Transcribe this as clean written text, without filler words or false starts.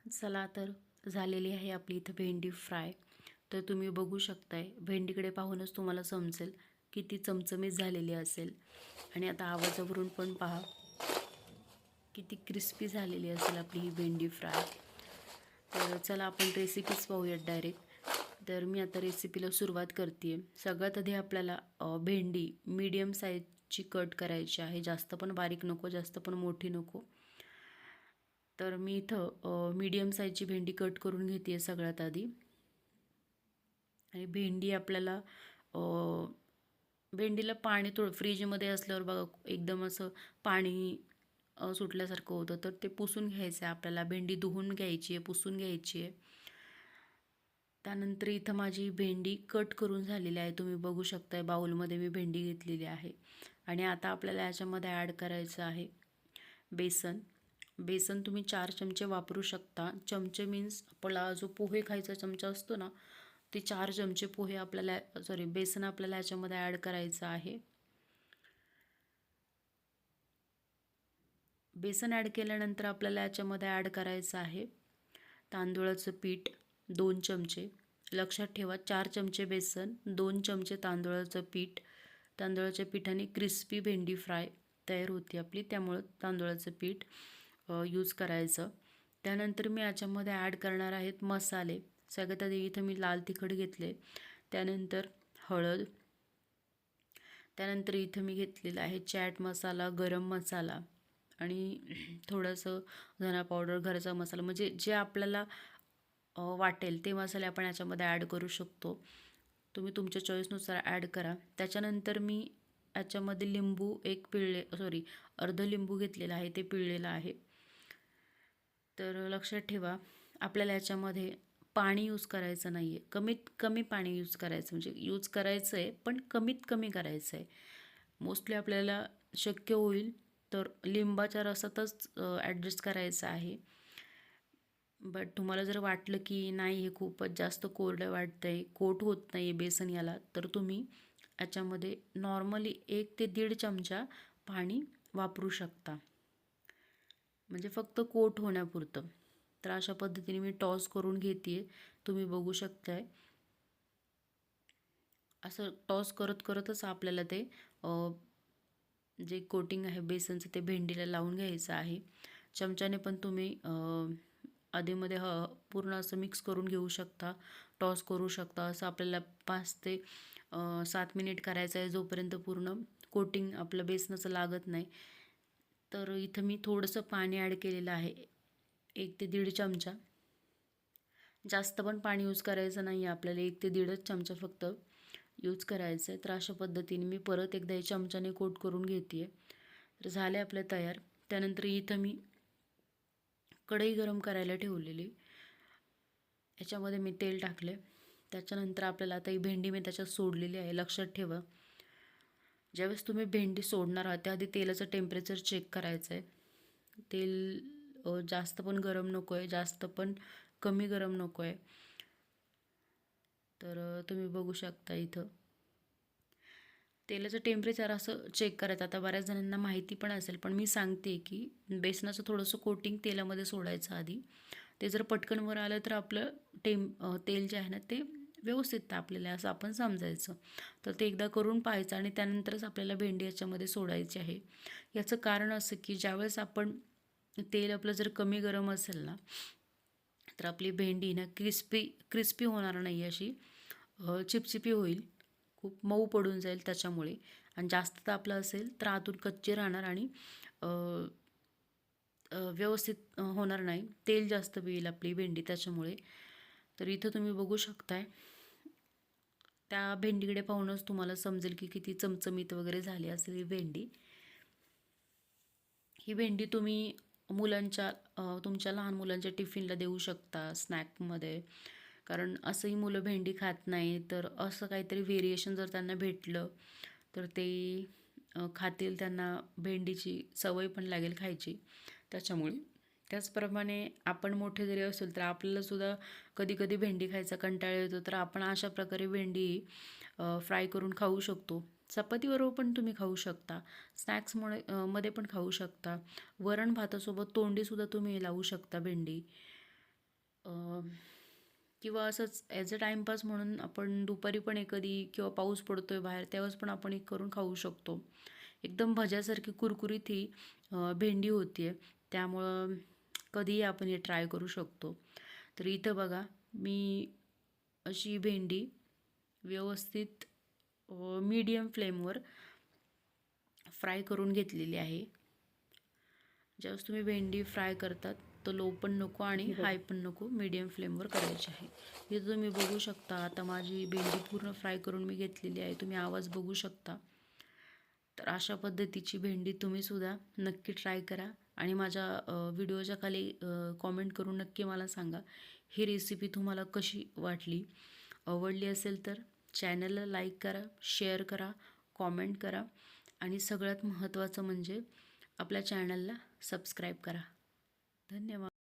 चला तर झालेली आहे आपली इथं भेंडी फ्राय. तर तुम्ही बघू शकताय, भेंडीकडे पाहूनच तुम्हाला समजेल किती चमचमीत झालेली असेल. आणि आता आवाजावरून पण पहा किती क्रिस्पी झालेली असेल आपली ही भेंडी फ्राय. तर चला आपण रेसिपीच पाहूयात डायरेक्ट. तर मी आता रेसिपीला सुरुवात करते आहे. सगळ्यात आधी आपल्याला भेंडी मीडियम साईजची कट करायची आहे. जास्त पण बारीक नको, जास्त पण मोठी नको. तर मी इथं मीडियम साईजची भेंडी कट करून घेते आहे सगळ्यात आधी. आणि भेंडी आपल्याला भेंडीला पाणी थोडं फ्रीजमध्ये असल्यावर बघा एकदम असं पाणी सुटल्यासारखं होतं, तर ते पुसून घ्यायचं आहे आपल्याला. भेंडी धुवून घ्यायची आहे, पुसून घ्यायची आहे. त्यानंतर इथं माझी भेंडी कट करून झालेली आहे. तुम्ही बघू शकताय बाउलमध्ये मी भेंडी घेतलेली आहे. आणि आता आपल्याला याच्यामध्ये ॲड करायचं आहे बेसन. बेसन तुम्ही 4 चमचे वापरू शकता. चमचे मीन्स आपला जो पोहे खायचा चमचा असतो ना, ते 4 चमचे पोहे आपल्याला बेसन आपल्याला याच्यामध्ये ॲड करायचं आहे. बेसन ॲड केल्यानंतर आपल्याला याच्यामध्ये ॲड करायचं आहे तांदूळाचं पीठ 2 चमचे. लक्षात ठेवा 4 चमचे बेसन, 2 चमचे तांदूळाचं पीठ. तांदूळाच्या पिठाने क्रिस्पी भेंडी फ्राय तयार होती आपली, त्यामुळं तांदूळाचं पीठ यूज करायचं. त्यानंतर मी याच्यामध्ये ॲड करणार आहेत मसाले. सगळ्यात आधी इथं मी लाल तिखट घेतले, त्यानंतर हळद, त्यानंतर इथं मी घेतलेला आहे चॅट मसाला, गरम मसाला आणि थोडंसं धना पावडर, घरचा मसाला, म्हणजे जे आपल्याला वाटेल ते मसाले आपण याच्यामध्ये ॲड करू शकतो. तुम्ही तुमच्या चॉईसनुसार ॲड करा. त्याच्यानंतर मी याच्यामध्ये लिंबू अर्ध लिंबू घेतलेला आहे, ते पिळलेलं आहे. तर लक्षात ठेवा आपल्याला याच्यामध्ये पाणी यूज करायचं नाही आहे. कमीत कमी पाणी यूज करायचं, म्हणजे यूज करायचं आहे पण कमीत कमी करायचं आहे. मोस्टली आपल्याला शक्य होईल तर लिंबाच्या रसातच ॲडजस्ट करायचं आहे. बट तुम्हाला जर वाटलं की नाही हे खूपच जास्त कोरडं वाटतं आहे, कोट होत नाही आहे बेसन याला, तर तुम्ही याच्यामध्ये नॉर्मली 1 ते 1.5 चमचा पाणी वापरू शकता, म्हणजे फक्त कोट होण्यापुरतं. तर अशा पद्धतीने मी टॉस करून घेते आहे. तुम्ही बघू शकताय असं टॉस करत करतच आपल्याला ते जे कोटिंग आहे बेसनचं ते भेंडीला लावून घ्यायचं आहे. चमच्याने पण तुम्ही आधीमध्ये पूर्ण असं मिक्स करून घेऊ शकता, टॉस करू शकता. असं आपल्याला 5 ते 7 मिनिट करायचं आहे, जोपर्यंत पूर्ण कोटिंग आपलं बेसनाचं लागत नाही. तर इथं मी थोडंसं पाणी ॲड केलेलं आहे, 1 ते 1.5 चमचा. जास्त पण पाणी यूज करायचं नाही आहे आपल्याला, 1 ते 1.5 चमचा फक्त यूज करायचं आहे. तर अशा पद्धतीने मी परत एकदा चमच्याने कोट करून घेते आहे. तर झाले आपले तयार. त्यानंतर इथं मी कढई गरम करायला ठेवलेली, याच्यामध्ये मी तेल टाकले. त्याच्यानंतर आपल्याला आता ही भेंडी मी त्याच्यात सोडलेली आहे. लक्षात ठेवा ज्यावेळेस तुम्ही भेंडी सोडणार आहात त्याआधी तेलाचं टेम्परेचर चेक करायचं आहे. तेल जास्त पण गरम नको आहे, जास्त पण कमी गरम नको आहे. तर तुम्ही बघू शकता इथं तेलाचं टेम्परेचर असं चेक करायचं. आता बऱ्याच जणांना माहिती पण असेल, पण मी सांगते की बेसनाचं थोडंसं कोटिंग तेलामध्ये सोडायचं आधी. ते जर पटकन वर आलं तर आपलं तेल जे आहे ना ते व्यवस्थित तापलेलं आहे असं आपण समजायचं. तर ते एकदा करून पाहायचं आणि त्यानंतरच आपल्याला भेंडी याच्यामध्ये सोडायची आहे. याचं कारण असं की ज्यावेळेस आपण तेल आपलं जर कमी गरम असेल ना, तर आपली भेंडी ना क्रिस्पी होणार नाही, अशी चिपचिपी होईल, खूप मऊ पडून जाईल त्याच्यामुळे. आणि जास्त तापलं असेल तर आतून कच्ची राहणार आणि व्यवस्थित होणार नाही, तेल जास्त पिईल आपली भेंडी त्याच्यामुळे. तर इथं तुम्ही बघू शकताय, त्या भेंडीकडे पाहूनच तुम्हाला समजेल की किती चमचमीत वगैरे झाली असेल ही भेंडी. ही भेंडी तुम्ही तुमच्या लहान मुलांच्या टिफिनला देऊ शकता स्नॅकमध्ये. कारण असंही मुलं भेंडी खात नाही, तर असं काहीतरी व्हेरिएशन जर त्यांना भेटलं तर ते खातील, त्यांना भेंडीची सवय पण लागेल खायची त्याच्यामुळे. त्याचप्रमाणे आपण मोठे जरी असेल तर आपल्यालासुद्धा कधी कधी भेंडी खायचा कंटाळा येतो, तर आपण अशा प्रकारे भेंडी फ्राय करून खाऊ शकतो. चपातीबरोबर पण तुम्ही खाऊ शकता, मध्ये पण खाऊ शकता. वरण भातासोबत तोंडीसुद्धा तुम्ही लावू शकता भेंडी. किंवा असंच ॲज अ टाईमपास म्हणून आपण दुपारी पण एखादी किंवा पाऊस पडतो आहे बाहेर त्यावेळेस पण आपण एक करून खाऊ शकतो. एकदम भज्यासारखी कुरकुरीत ही भेंडी होती आहे. त्यामुळं कधीही आपण हे ट्राय करू शकतो. तर इथं बघा मी अशी भेंडी व्यवस्थित मीडियम फ्लेमवर फ्राय करून घेतलेली आहे. ज्यावेळेस तुम्ही भेंडी फ्राय करतात तर लो पण नको आणि हाय पण नको, मीडियम फ्लेमवर करायची आहे. इथं तुम्ही बघू शकता आता माझी भेंडी पूर्ण फ्राय करून मी घेतलेली आहे. तुम्ही आवाज बघू शकता. तर अशा पद्धतीची भेंडी तुम्हीसुद्धा नक्की ट्राय करा आणि माझ्या व्हिडिओच्या खाली कॉमेंट करून नक्की मला सांगा ही रेसिपी तुम्हाला कशी वाटली. आवडली असेल तर चॅनलला लाईक करा, शेअर करा, कॉमेंट करा आणि सगळ्यात महत्त्वाचं म्हणजे आपल्या चॅनलला सबस्क्राईब करा. धन्यवाद.